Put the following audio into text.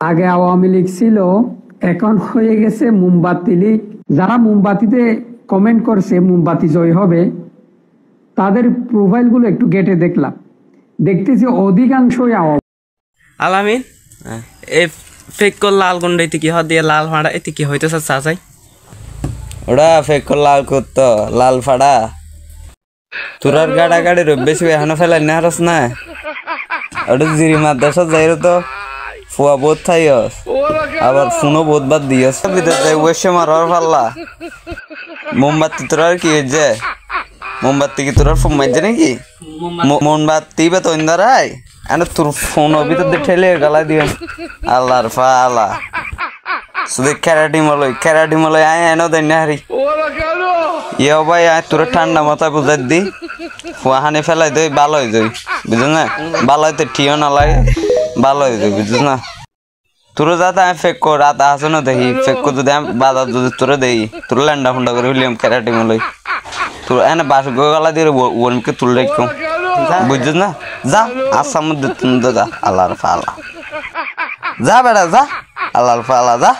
আগে আওয়ামী লীগ ছিল, এখন হয়ে গেছে মোমবাতি লীগ। যারা মোমবাতিতে কমেন্ট করছে মোমবাতি জয় হবে, তাদের প্রোফাইলগুলো একটু ঘেটে দেখলাম, দেখতেছি অধিকাংশই আওয়ামী। আলামিন এ ফেক কর লাল গুন্ডা এতে কি হদ দিয়ে লাল ফাড়া এতে কি হইতেছে চাচাই? ওটা ফেক কর লাল করতো লাল ফাড়া তোরার গাড়া গাড়ি বেশি এখনো ফেলাই না হারস না। ওটা জিরি মাদ্রাসা যাইরো তো ফুয়া বোধ থাইস, আবার ফোনও বোধ বাদ দিয়স বিদেশ যাই বসে মারার পাল্লা। মোমবাতি তোরার কি হয়েছে? মোমবাতি কি তোরার ফোন মারছে নাকি? মোমবাতি বা তো ইন্দারাই এনে তোর ফোন ভিতর দিয়ে ঠেলে গালা দিবেন আল্লাহর ফালা। শুধু ক্যারাটি মলই আয় এনো দেন না হারি ইয়ে ভাই আয় তোর ঠান্ডা মাথায় বুঝাই দি ফুয়াহানি ফেলাই দই ভালো হয়ে যাই বুঝছ না। ভালো হইতে ঠিও না লাগে, ভালো হয়ে যাই বুঝছ না। তোর যাতে আমি ফেক কর রাত আসো না দেখি ফেক কর যদি আমি বাজার যদি তোরে দেই তোর ল্যান্ডা ফুন্ডা করে হইলাম ক্যারাটি মলই তোর এনে বাস গলা দিয়ে ওনকে তুল রেখো বুঝছ না। যা আসার মধ্যে তুমি যা আল্লাহর ফালা, যা বেড়া যা আল্লাহর ফালা যা।